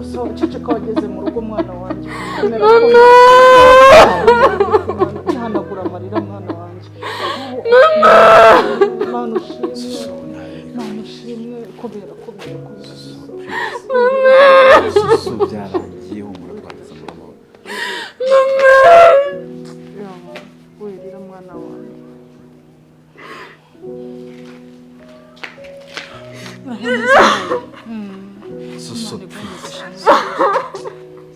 so ceceka wageze mu rugo mwana wanjye hanagura amarira mwana wanjye mwana ushimwe kubera so byaragiye humura twageze mu rugo wirira mwana wanjye so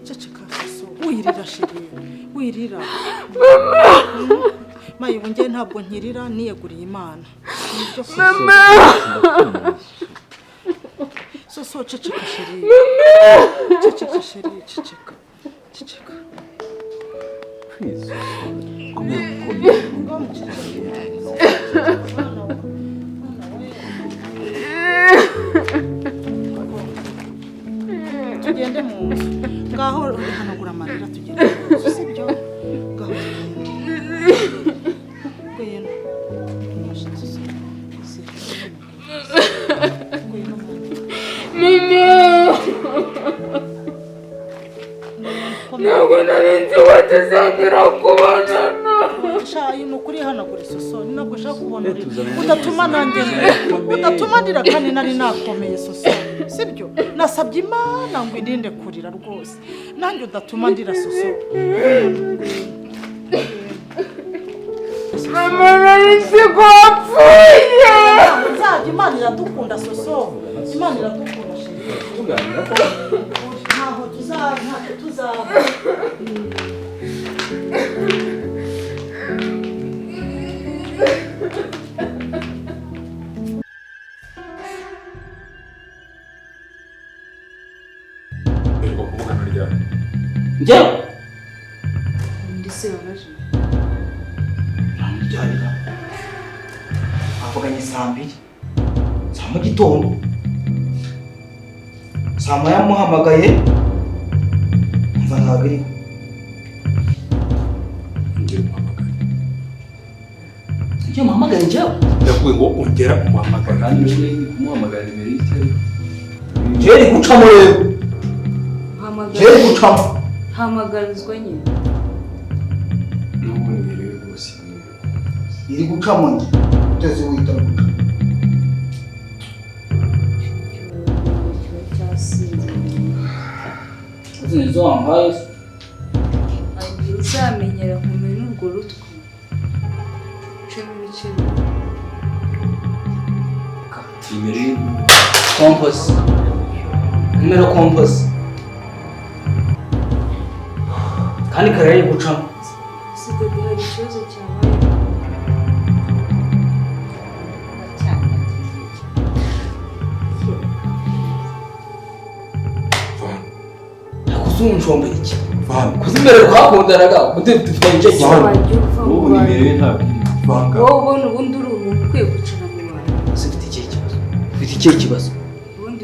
ceceka so wirira shiri wirira mayi bunge ntabwo nkirira niyeguriye Imana nibyo so ceceka shiri ceceka shiri ceceka please tugende mu nzu ngaho hanagura amarira tugende mu nzu sibyo ngaho ntabwo nari nzi ko tuzongera kubonana shayi ni ukuri hanagura isoso ni nabwo ushaka kubona udatuma nanjye udatuma ndira kandi nari nakomeye soso sibyo nasabye Imana ngo irinde kurira rwose nanjye udatuma ndira soso mama nari nzi ko wapfuye nzajya Imana iradukunda soso Imana iradukunda shiri ntaho tuzaba njyewe ndi se wabaje ntamujyanira avuganye saa 2 za mu gitondo saa moya yamuhamagaye mva ntabwo iriho njyewe muhamagaye njyewe ndavuga ngo ongera umuhamagara kandi uri kumuhamagara nimero y'itari njyewe iri gucamo rero njyewe iri gucamo hamagarizwa nyine ntabwo nimero ye rwose iri gucamo njye uteze wita guca izi nizo wambaye agiye uzamenyera kumenya urwo rutwe cumi n'ikenda nimero ye komposi nimero komposi kandi karere gucamo usigaye hari ikibazo cyabaye nakuzunshombe iki vanga kuzimbere twakundanaga dufitanye icyo kibazo wajya uva mu ubu nimero ye bantu ntabwo iri vanga wowe ubona ubundi uri umuntu ukwiye gucana mu bantu ufite ikihe kibazo ufite ikihe kibazo ubundi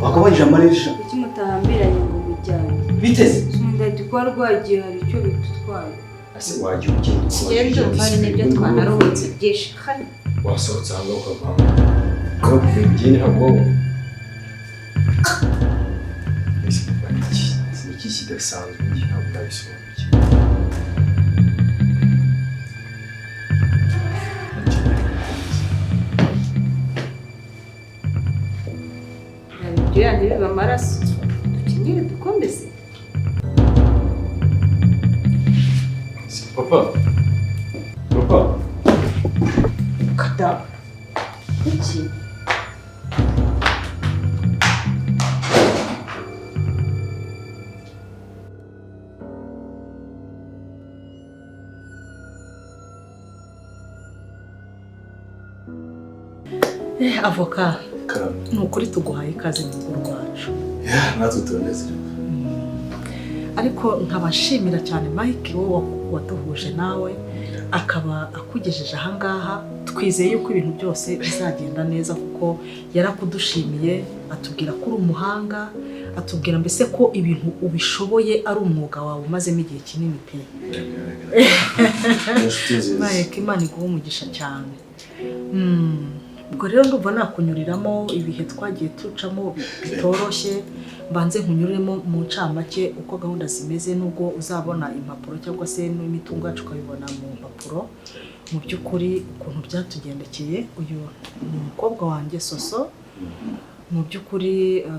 wakabanije amarisha kuki mutahambiranye ngo mujyane biteze sundadi kuba rwagiye hari icyo bitutwaye ese wajya ugenda rero hari n'ibyo twanaruhutse byinshi hano wasohotse ahangaha ukavanga aho kubigira ntabwo ese ni iki kidasanzwe njye ntabwo ndabisobanukiwe ibyo yandi biba amaraso dukenyere dukomeze papa kada iki avoka karame ni ukuri tuguhaye ikaze mu rugo rwacu natwe turanezerewe ariko nkaba nshimira cyane Mike wowe waduhuje nawe akaba akugejeje ahangaha twizeye yuko ibintu byose bizagenda neza kuko yarakudushimiye atubwira ko uri umuhanga atubwira mbese ko ibintu ubishoboye ari umwuga wawe umazemo igihe kinini pe Mike Imana iguhe umugisha cyane ubwo rero ndumva nakunyuriramo ibihe twagiye tucamo bitoroshye mbanze nkunyuriremo mu ncamake uko gahunda zimeze nubwo uzabona impapuro cyangwa se n'imitungo yacu ukabibona mu mpapuro mu by'ukuri ukuntu byatugendekeye uyu ni umukobwa wanjye Soso mu by'ukuri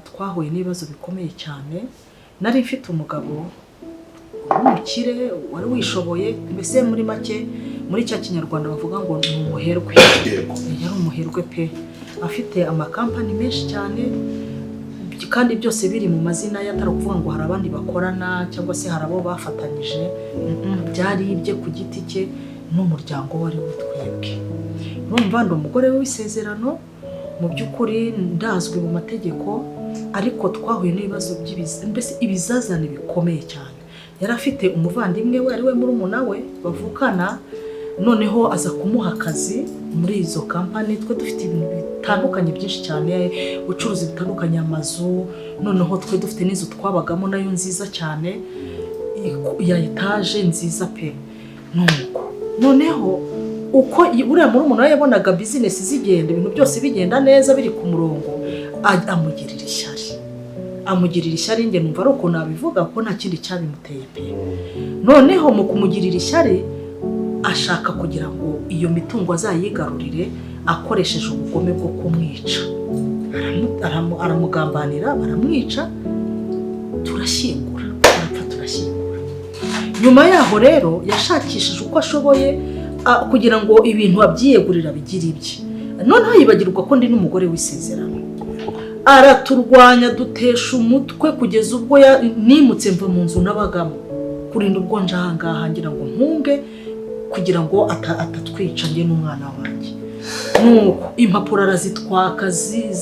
twahuye n'ibibazo bikomeye cyane nari mfite umugabo w'umukire wari wishoboye mbese muri make muri cya kinyarwanda bavuga ngo ni umuherwe yari umuherwe pe afite amakampani menshi cyane kandi byose biri mu mazina ye atari ukuvuga ngo hari abandi bakorana cyangwa se hari abo bafatanyije byari ibye ku giti cye n'umuryango wari witwebwe urumva ndi umugore w'isezerano mu by'ukuri ndazwi mu mategeko ariko twahuye n'ibibazo mbese ibizazane bikomeye cyane yari afite umuvandimwe we ari we murumuna we bavukana noneho aza kumuha akazi muri izo kampani twe dufite ibintu bitandukanye byinshi cyane ubucuruzi bitandukanye amazu noneho twe dufite n'izo twabagamo nayo nziza cyane ya etaje nziza pe nuko noneho uko uriya murumuna we yabonaga bizinesi zigenda ibintu byose bigenda neza biri ku murongo amugirira ishyari njye numva ari uko nabivuga ko nta kindi cyabimuteye pe noneho mu kumugirira ishyari ashaka kugira ngo iyo mitungo azayigarurire akoresheje ubugome bwo kumwica aramugambanira baramwica turashyingura nyuma yaho rero yashakishije uko ashoboye kugira ngo ibintu abyiyegurira bigire ibye noneho yibagirwa ko ndi n'umugore w'isezerano araturwanya dutesha umutwe kugeza ubwo nimutse mva mu nzu nabagamo kurinda ubwo njahangaha ngira ngo mpunge kugira ngo atatwica njye n'umwana wanjye nuko impapuro arazitwaka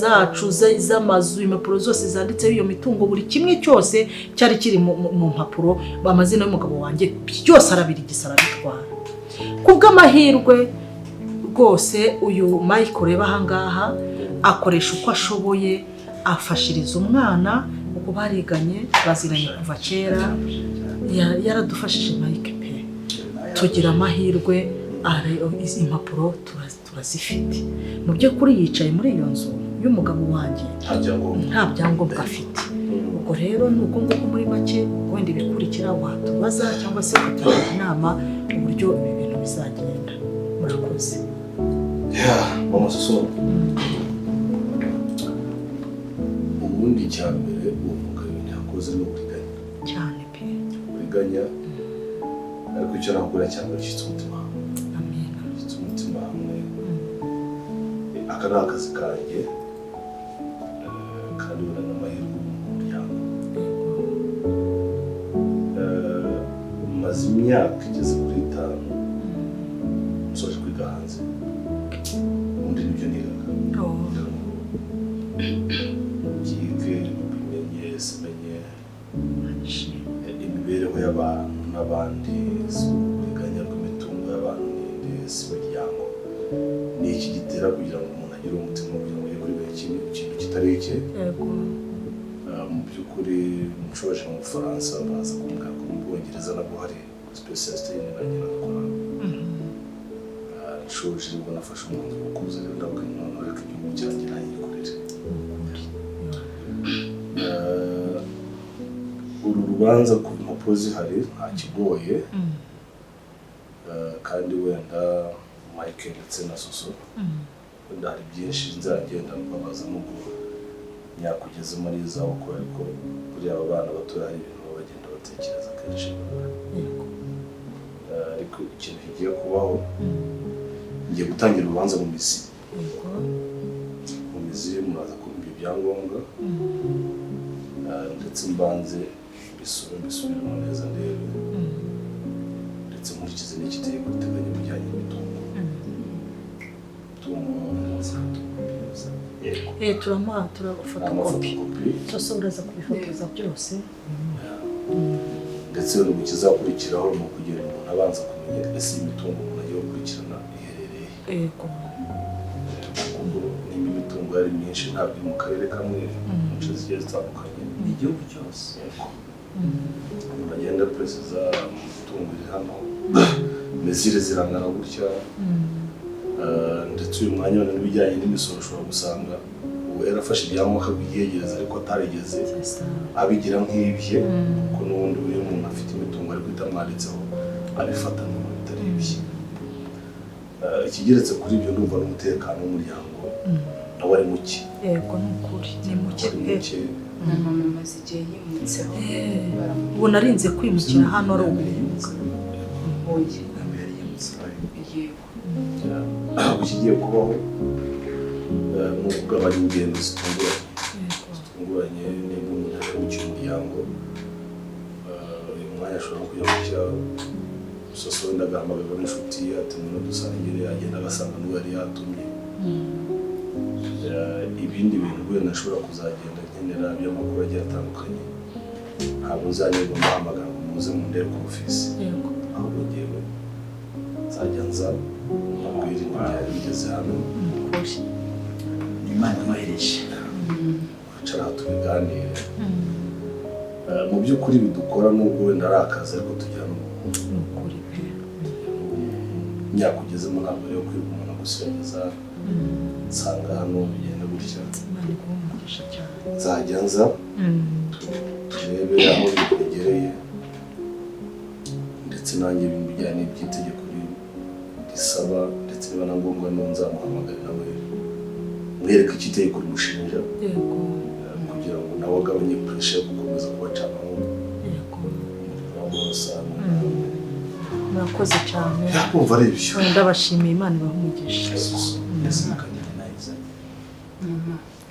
zacu z'amazu impapuro zose zanditseho iyo mitungo buri kimwe cyose cyari kiri mu mpapuro bamazina y'umugabo wanjye byose arabirigisa arabitwara kubw'amahirwe rwose uyu Mike ureba ahangaha akoresha uko ashoboye afashiriza umwana uko bariganye baziranye kuva kera yaradufashije Mike pe tugira amahirwe impapuro turazifite mu by'ukuri yicaye muri iyo nzu y'umugabo wanjye nta byangombwa afite ubwo rero ni uko nguko muri make wenda ibikurikira watubaza cyangwa se ukatugira inama uburyo ibi bintu bizagenda murakoze mama Soso ubundi cya mbere uwo mugabo ntiyakoze no kuriganya cyane pe kuriganya ariko icyo nakora cyane cyitwa umutima hamwe aka ni akazi kanjye kandi ubona n'amahirwe mu muryango maze imyaka igeze kuri 5 nsoje kwiga hanze ubundi nibyo nigaga byige bimenye simenye imibereho y'abantu n'abandi z'uburiganya bw'imitungo y'abantu n'indi z'imiryango ni iki gitera kugira ngo umuntu agire umutima kugira ngo yegure ikintu kitari icye mu by'ukuri nshoje mu Bufaransa baza kumbwira ko mu Bwongereza nabwo hari specialiste y'inyange nakora nshoje ubwo nafashe umwanzuro wo kuza rero ndavuga none ariko igihugu cyanjye nayikorere uru rubanza ku mpapuro zihari nta kigoye kandi wenda Mike ndetse na Soso wenda hari byinshi nzagenda mbabaza nubwo nyakugeze muri izabukuru ariko kuri aba bana bato hari ibintu bagenda batekereza kenshi ariko ikintu kigiye kubaho ngiye gutangira urubanza mu mizi muraza kumva ibyangombwa ndetse mbanze mbisubiremo neza ndebe ndetse nkurikize n'ikitegeko giteganya ibijyanye n'imitungo turafata kopi Soso uraza kubifotoza byose ndetse no mu kizakurikiraho ni ukugira umuntu abanza kumenya ese imitungo umuntu agiye gukurikirana iherereye kuko nimba imitungo yari myinshi ntabwo iri mu karere kamwe mu nce zigiye zitandukanye ni igihugu cyose umuntu agenda perezida imitungo iri hano mezire zirangana gutya ndetse uyu mwanya wenda n'ibijyanye n'imisoro ushobora gusanga ubu yarafashe ibyangombwa akabyiyegereza ariko atarigeze abigira nk'ibye kuko n'ubundi buri muntu afite imitungo ariko itamwanditseho abifata nk'umuntu bitari ibye. Ikigeretse kuri ibyo ndumva n'umutekano w'umuryango nawe ari muke. Yego ni ukuri ni muke pe. na mama amaze igihe yimutseho ubu narinze kwimukira hano ari ubu yego kigiye kubaho ni ukugabanya ingendo zitunguranye niba umuntu ari gukina umuryango uyu mwanya ashobora kujya mu cyaro soso wenda agahamagara n'inshuti ati umuntu dusangire agenda agasanga n'uwo yari yatumye. Ibindi bintu wenda ashobora kuzagenda nkenera by'amakuru agiye atandukanye ntabwo nzanirwa muhamagara ngo muze mu ndebe ku ofisi ahubwo ngewe nzajya nza mbabwire n'ibyari bigeze hano Imana inohereje kwicara aha tubiganire. Mu by'ukuri bidukora nubwo wenda ari akazi ariko tugira n'ukuri pe. imyaka ugezemo ntabwo ariyo kwiga umuntu agusirageza nsanga hano bigenda gutya nzajya nza turebe aho bikugereye ndetse nanjye ibintu bijyanye n'iby'itegeko risaba ndetse niba na ngombwa nzamuhamagara nawe mwereke icyo itegeko rimushinja kugira ngo nawe agabanye puresha yo gukomeza kubacanaho murakoze cyane. Kumva ari ibyo ndabashimiye Imana ibahe umugisha.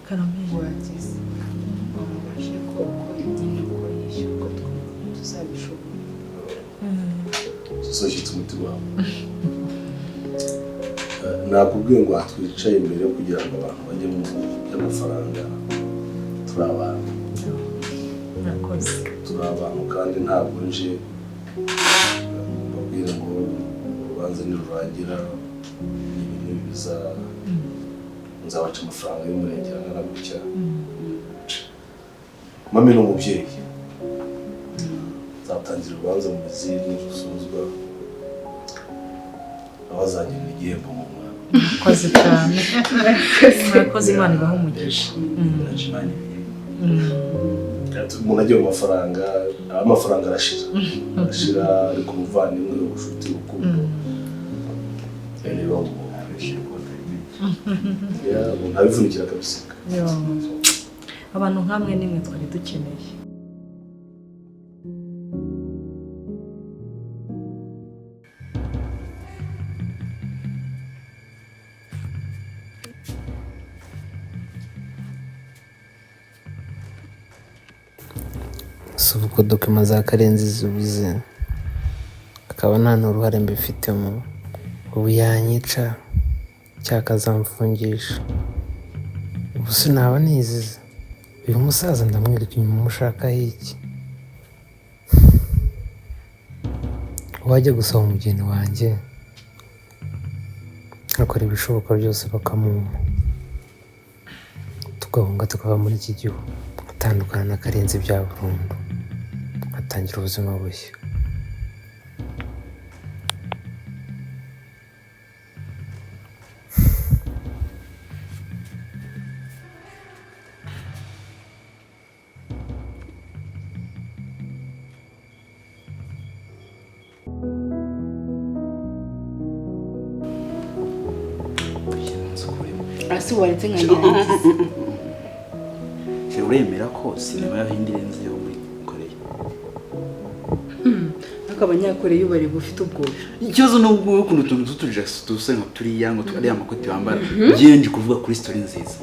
Karameli wagize wabashe ko nyine ko yishyurwa tuzabishobora soshyitse umutima wawe. Nakubwiye ngo twicaye imbere kugira ngo abantu bajye mu by'amafaranga turi abantu. murakoze. Turi abantu kandi ntabwo nje babwire ngo urubanza nirurangira ibintu biza nzabaca amafaranga y'umurenge angana gutya. Mami ni umubyeyi nzatangira urubanza mu mizi n'urusuzwa abazagirira igihembo mu mwana. murakoze cyane. murakoze Imana ibahe umugisha. Umuntu agiye mu mafaranga amafaranga arashira ariko umuvandimwe ubushuti urukundo rero ntabivunikira kabiseka. abantu nkamwe nimwe twari dukeneye. si uko dokima za Karenzi zubize akaba nta n'uruhare mbifitemo ubu yanyica cyangwa azamfungisha. ubu sinaba nizize uyu musaza ndamwereka inyuma umushakaho iki. wajya gusaba umugeni wanjye akora ibishoboka byose bakamumpa tugahunga tukava muri iki gihugu gutandukana na Karenzi bya burundu atangira ubuzima bushya. asi waretse nkangirangiza uremera ko sinema y'abahindi irenze yo muri Koreya. ariko abanyakoreya bari bufite ubwoba. Ikibazo n'ubwo ukuntu utuntu tutujagisi dusa nka turiya ngo twariya amakoti bambara ngiye kuvuga kuri story nziza.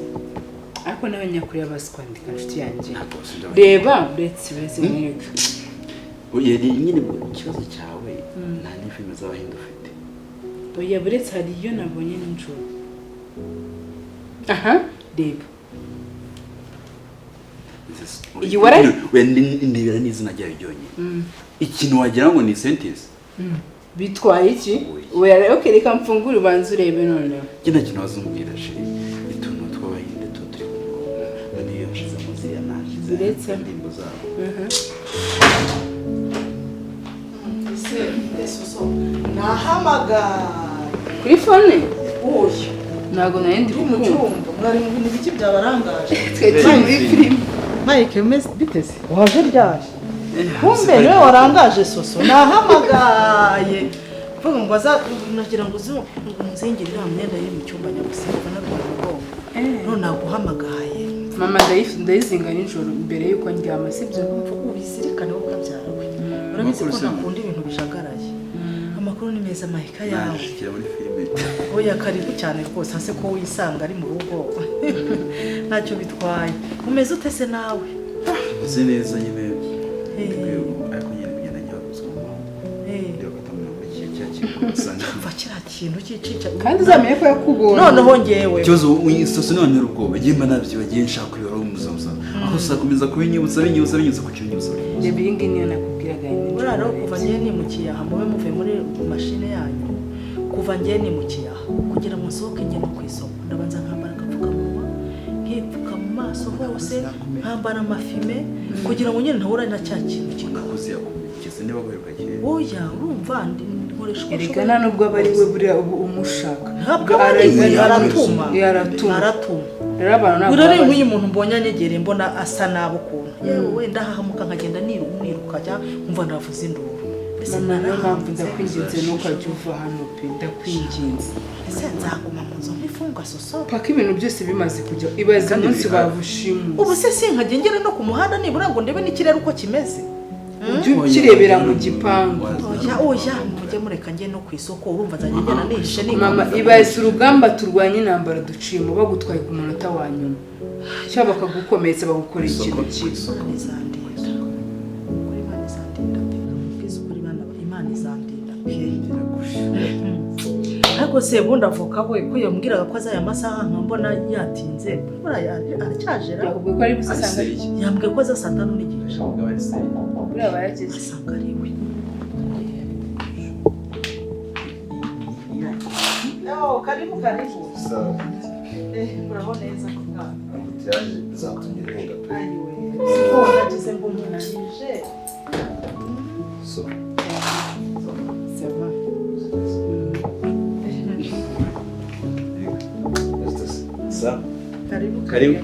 ariko n'abanyakoreya bazi kwandika inshuti yanjye. reba uretse mwereka oya nyine ikibazo cyawe nta n'ifilime z'abahindi ufite. oya buretse hari iyo nabonye n'inshuro. aha reba iyi warari ndebera n'izina ryayo ryonyine ikintu wagira ngo ni sentence bitwaye iki oya okay reka mfungure ubanze urebe noneho kina kintu wazumbwira shiri ituntu tw'abahinde turi kumwe niyo nshize muziya nashize uretse ndimbo zabo nahamagara kuri phone oya ntabwo nari ndi mu kumva cyumba mwari mu bintu biki byabarangaje twe turi muri filime Mike umeze biteze waje ryaje kumbe niwe warangaje soso nahamagaye vuga ngo nagira ngo nzingire iriya myenda iri mu cyumba nyagusimbuka n'ubwonko none naguhamagaye mama ndayizinga nijoro mbere y'uko ndyama sibyo ubizirikane wo kabyarawe urabizi ko ntakunda ibintu bijagaraye amakuru ni meza Mike yawe oya karibu cyane rwose hase ko wisanga ari mu rugo ntacyo bitwaye umeze ute se nawe uzi neza nyine ariko nyine bigenda nyabuzwa ndio katamuna muri cya kintu sana mva kira kintu cicica kandi uzamenye ko yakubonye noneho ngewe cyozo uyisoso none ubwoba gimba nabyo bagiye nshaka kuyora umuzamuza aho usakomeza kubinyibutsa ku cyunyibutsa reba iyi ngiyi niyo nakubwiraga urara kuva ngiye nimukiye aha mube muvuye muri mashine yanyu kuva ngiye nimukiye aha kugira ngo nsohoke njye no ku isoko ndabanza nkambara agapfukamunwa nkipfuka mu maso hose nkambara amafime kugira ngo nyine ntahura na cya kintu kikakuzi yakugeze niba guheruka kire oya urumva ndi nkoresha erigana nubwo bari we buriya umushaka ntabwo aratuma rero abantu ntabwo urare nk'uyu muntu mbonye anyegereye mbona asa nabo ukuntu yewe wenda hahamuka nkagenda niruka cyangwa umva navuze induru mama niyo mpamvu ndakwinginze ntukajya uva hano pe ndakwinginze ese nzaguma mu nzu ntifunga soso paka ibintu byose bimaze kujya ibaze umunsi bavushimu ubu se sinkajya ngera no ku muhanda nibura ngo ndebe n'ikirere uko kimeze kirebera mu gipangu oya mujye mureka njye no ku isoko urumva nzajya njyana nihishe mama ibaze urugamba turwanya intambara duciyemo bagutwaye ku munota wa nyuma cyangwa bakagukomeretsa bagukorera ikintu kibi ariko se bundi avoka we ko yambwiraga ko azaya amasaha nkambona yatinze aracyajera yakubwiye ko ari busasanga yambwiye ko aza saa 5 n'igice buriya bayageze asanga ari we karibu muraho neza kaka yaje zatumye renga pe ko nagize ngo munanije so karibu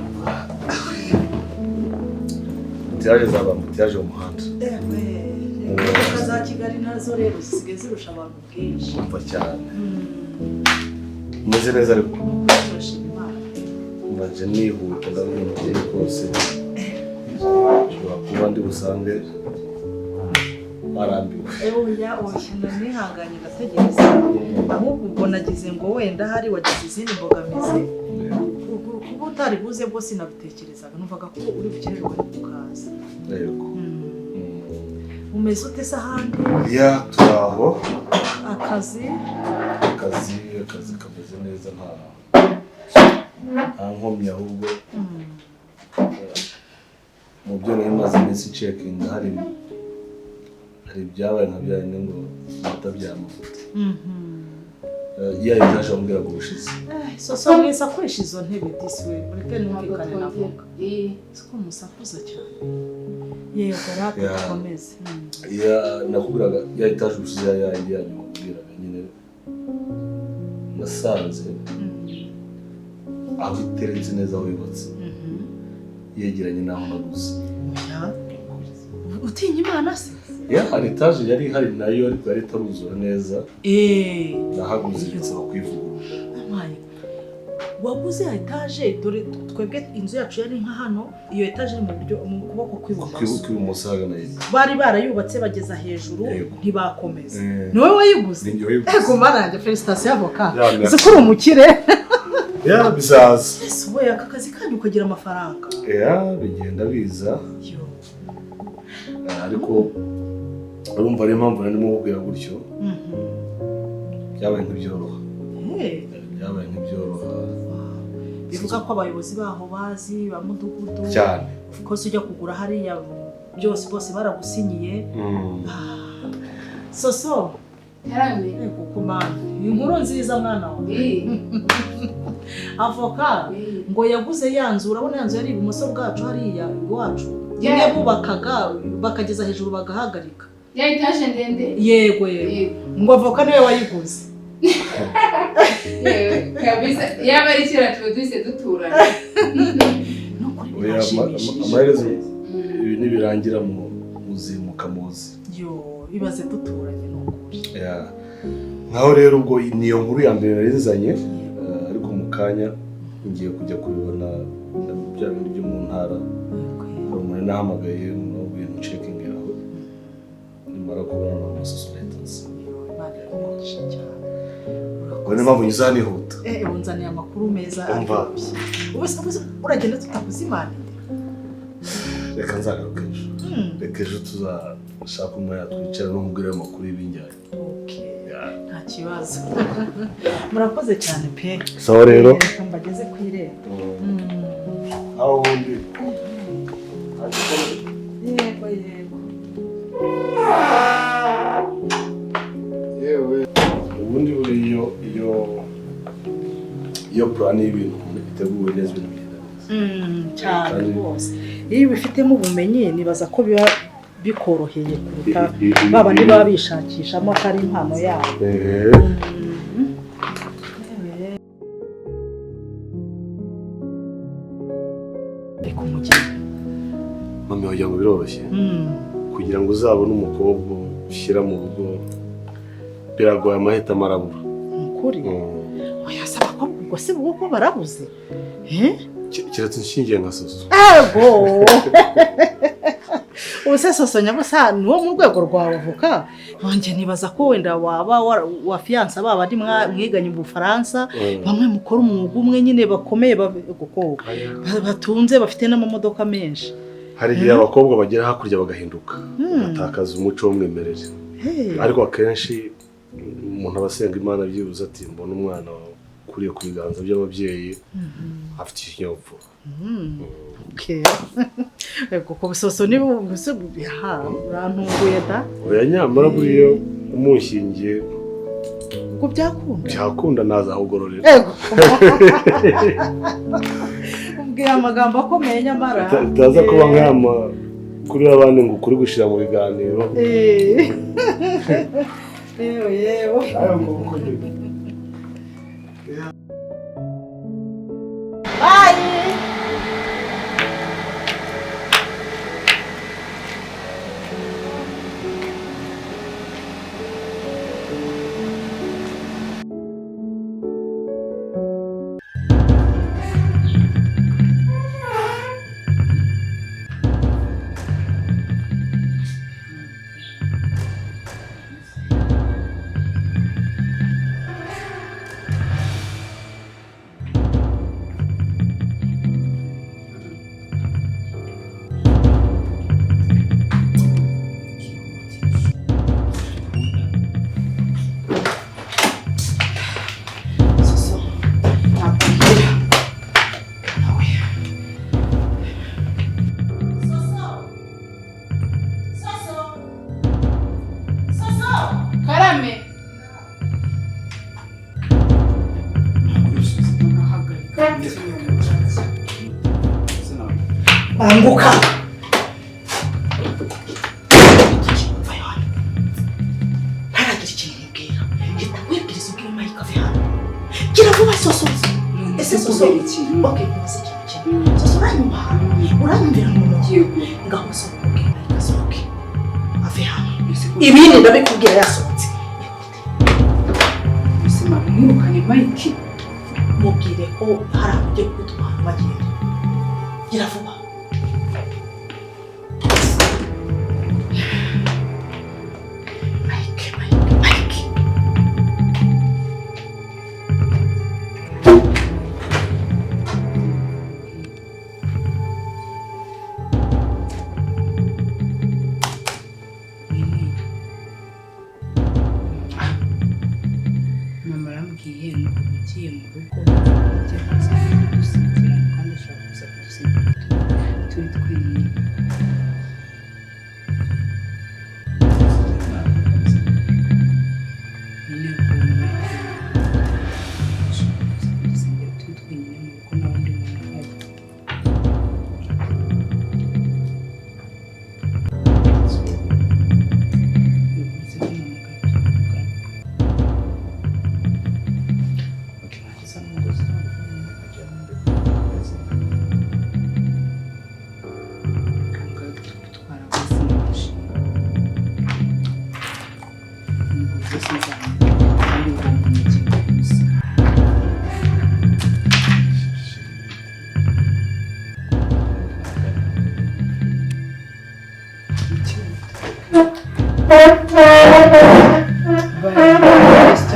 mutiyaje zaba mutiyaje umuhanda za Kigali nazo rero zisigaye zirusha abantu bwinshi umva cyane umeze neza ariko mbaje nihuta ndabingiye rwose ushobora kuba ndi busange barambiwe oya nihanganye ndategereza ahubwo ubwo nagize ngo wenda hari wagize izindi mbogamizi kuba utari buze bwo sinabitekerezaga numvaga ko uri bukererwa kukaza yego umeze ute se ahandi ya turaho akazi kameze neza nta nkomyi ahubwo mu byo nari maze iminsi cekinga hari ibyabaye nka byane ngo batabyamafuta yayo naje ambwira ngo ubushize so mwese akoresha izo ntebe diswe mureke numvikane navuga siko musakuza cyane yego rata komeze nakubwiraga ya etaje ubushize yayindi yanyu mubwiraga nyine nasanze aho iteretse neza aho yubatse yegeranye n'aho naguze utinya imana se hari etaje yari ihari nayo ariko yari itaruzura neza nahaguze ndetse bakwivugurura waguze etaje dore twebwe inzu yacu yari nka hano iyo etaje iri mu buryo mu kuboko kw'ibumoso hagana bari barayubatse bageza hejuru ntibakomeza niwe wayiguze ego marange felicitation avoka zikuru umukire bizaza ese we aka kazi kanyu ukagira amafaranga bigenda biza ariko urumva ariyo mpamvu nari mubwira gutyo byabaye nk'ibyoroha bivuga ko abayobozi baho bazi ba mudugudu cyane ko ujya kugura hariya byose bose baragusinyiye soso yarame kukumana inkuru nziza mwana wawe avoka ngo yaguze yanzu urabona yanzu yari ibumoso bwacu hariya iwacu imwe bubakaga bakageza hejuru bagahagarika ya etaje ndende yego ngo avoka niwe wayiguze kabisa yaba ari kera tuba duhise duturana. Amaherezo ibi nibirangira muzimuka muzi. Yo ibaze duturanye n'ukuri. Nkaho rero ubwo niyo nkuru ya mbere narizanye ariko mu kanya ngiye kujya kubibona bya bintu byo mu ntara. Umuntu nahamagaye n'ubwiye mu checking yaho. Nimara kubona n'amasosiyete. Wene mpamvu nyizanihuta. Unzaniye amakuru meza aryoshye. Ubuse uragenda tutakuzimanira. Reka nzagaruka ejo. Reka ejo tuzashaka umwanya twicara n'umubwire amakuru y'ibinjyanye. Nta kibazo. Murakoze cyane pe. Sawa rero. Mbageze ku irembo. Aho ubundi. Yego. Yewe. Ubundi buri iyo plan y'ibintu biteguwe neza ibintu bigenda neza. Cyane rwose. Iyo bifitemo ubumenyi nibaza ko biba bikoroheye kuruta baba niba bishakishamo ko ari impano yabo. Reka umugeni. Mami wagira ngo biroroshye. Kugira ngo uzabone umukobwa ushyira mu rugo biragoye amahitamo arabura. Ukuri? Oya saba ko ubwo se bwo barabuze. Kiretse nshingiye nka soso. Ego. Ubuse soso nyabusa nuwo mu rwego rwawe avuka. Nje nibaza ko wenda waba wa fiance baba ndi mwiganye mu Bufaransa, bamwe mukora umwuga umwe nyine bakomeye batunze bafite n'amamodoka menshi. Hari igihe abakobwa bagera hakurya bagahinduka batakaza umuco w'umwemerere. Ariko akenshi umuntu abasenga Imana byibuze ati mbona umwana kuriye ku biganza by'ababyeyi afite ikinyabupfura. Okay. Ego ko bisoso ni urantunguye da. Oya nyamara buriyo umushingiye ngo byakunda naza ahugororera. Ego. Ubwiye amagambo akomeye nyamara. Utaza kuba nkama kuri abandi ngo kuri gushira mu biganiro. Yewe. Ayo ngo Bye. Banguka. Haragira ikintu mubwira. Hita wibwiriza ubwira Mike ave hano. Gira vuba soso. Ese soso iki? Okay, muzi ikintu. Soso uranyumva? Uranyumvira mu gihugu. Ngaho soso ubwira Mike asohoke. Ave hano. Ibindi ndabikubwira yasohotse. Musema mwirukanye Mike. Mubwire ko hari abagiye kutwara bagenda. Gira vuba. Mama arambwiye ngo ugiye mu rugo ugiye kuza kudusigira kandi ushaka kuza kudusigira.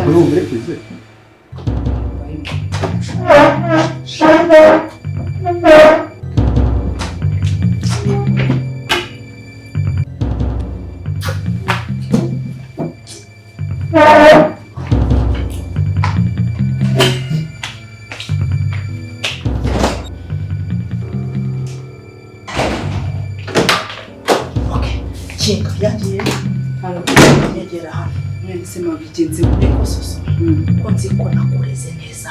urumva uri kwizera kinga yagiye yegera hano mwese mwabigenze gute kososo ko nzi ko nakureze neza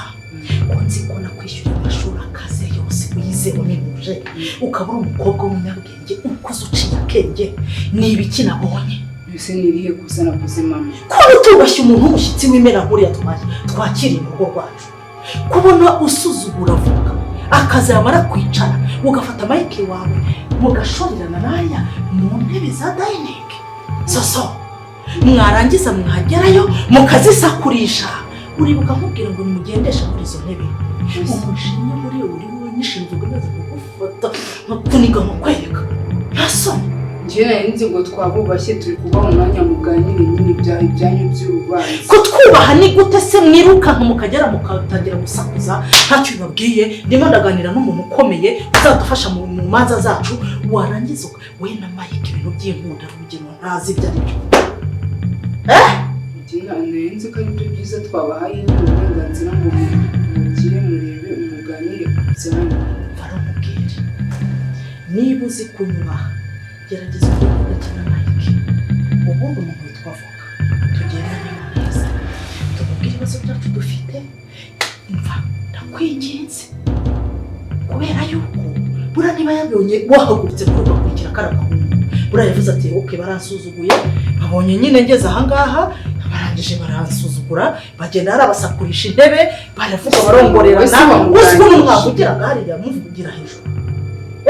ko nzi ko nakwishyura amashuri akaze yose uyize unimuje ukaba uri umukobwa w'umunyabwenge ukoze uciye akenge ni ibiki nabonye mbese nirihe gusa nakoze mama ko utubashye umuntu w'umushyitsi w'imena nkuriya twakiriye mu rugo rwacu kubona usuzugura avuga akazi yamara kwicara ugafata mayike wawe mugashorerana naya mu ntebe za dining soso mwarangiza mwagerayo mukazisakurisha uribuka nkubwira ngo nimugendeshe muri izo ntebe umushinye muri uri wowe nishinzwe neza kugufata nkakuniga nkakwereka ntasoni njyewe nari nzi ngo twabubashye turi kubaha umwanya muganire nyine ibyanyu by'urubanza ko twubaha ni gute se mwirukanka mukagera mukatangira gusakuza ntacyo bibabwiye ndimo ndaganira n'umuntu ukomeye uzadufasha mu manza zacu warangiza we na Mike ibintu by'inkunda rugero ntazi ibyo ari byo nari nzi ko aribyo byiza twabahaye uburenganzira ngo mugire murebe muganire ku byanyu baramubwira niba uzi kunyubaha gerageza kwiga cyane Mike ubundi umuntu witwa avoka tugendane neza tumubwire ibibazo byacu dufite imva ndakwinginze kubera yuko buriya niba yabonye wahagurutse kuri ugakurikira karagahungu buriya yavuze ati oke baransuzuguje babonye nyine ngeze ahangaha barangije baransuzugura bagenda harabasakurisha intebe baravuga barongorerana uzi ko mwavugiraga hariya muvugira hejuru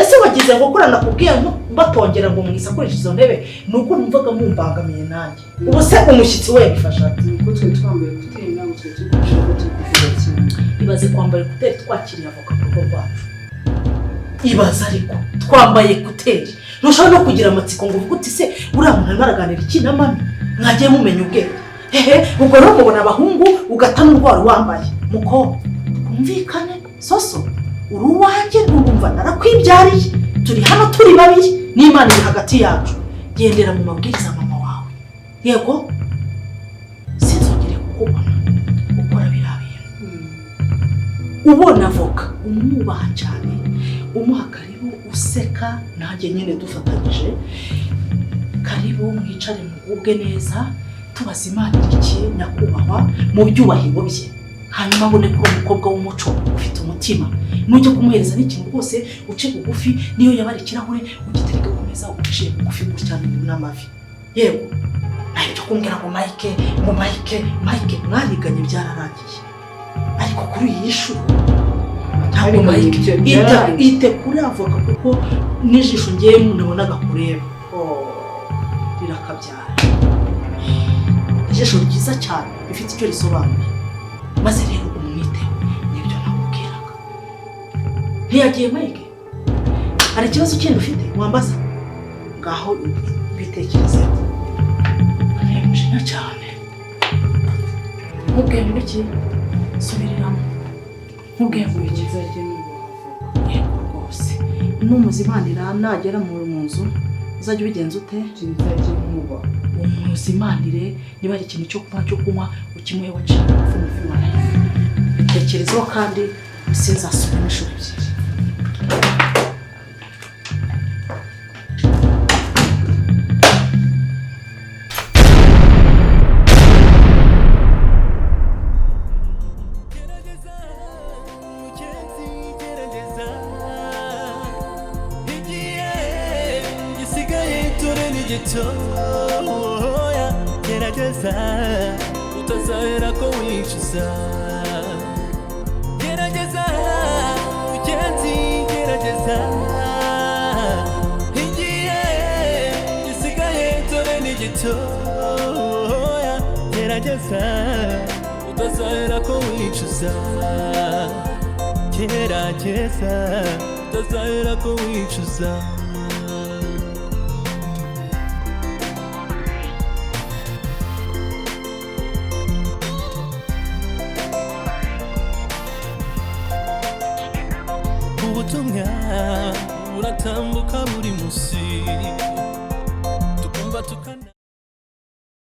ese wagize ngo kora nakubwiye mbatongera ngo mwisakurishe izo ntebe nuko numvaga mumbangamiye nanjye ubu se umushyitsi we yabifasha ati nuko twe twambaye kuteri ntabwo twe tukuvuga cyane ibaze kwambara kuteri twakiriye avoka ku rugo rwacu ibaze ariko twambaye kuteri ntushobora no kugira amatsiko ngo uvuge uti se uriya muntu arimo araganira iki na mami mwagiye mumenya ubwenge hehe ubwo rero mubona abahungu ugata n'urwara wambaye muko twumvikane soso uri uwanjye nturumva narakwibyariye turi hano turi babiri n'Imana iri hagati yacu gendera mu mabwiriza mama wawe yego sinzongere kukubona ukora biriya bintu ubona avoka umwubaha cyane umuha karibu useka nanjye nyine dufatanyije karibu mwicare mugubwe neza tubaza Imana iki nyakubahwa mu byubahiro bye hanyuma abone ko umukobwa w'umuco ufite umutima nujya kumuhereza n'ikintu rwose uce bugufi niyo yabara ikirahure ugitereka ku meza uciye bugufi gutya n'amavi yego nayo cyo kumbwira ngo Mike mwariganye byararangiye ariko kuri iyi shuro ntabwo Mike ite kuri avoka kuko n'ijisho ngiye munabonaga kureba rirakabyara ijisho ryiza cyane rifite icyo risobanuye maze rero umwiteho nibyo nakubwiraga ntiyagiye Mike hari ikibazo kindi ufite wambaza ngaho bitekerezeho ntiyamujinya cyane nkubwiye ngo iki subiriramo nkubwiye ngo iki kizajye n'ubuvuga yego rwose n'umuzimanira nagera mu nzu uzajya ubigenza ute kizajye n'ubuvuga umuzimanire niba ari ikintu cyo kunywa cyo kunywa ukimuhe waciye umufu waraye bitekerezeho kandi sinzasubira inshuro ebyiri gerageza utazahera ko wicuza gerageza mugenzi gerageza igihe gisigaye dore ni gitoya gerageza utazahera ko wicuza gerageza utazahera ko wicuza ubutumwa buratambuka buri munsi tukumva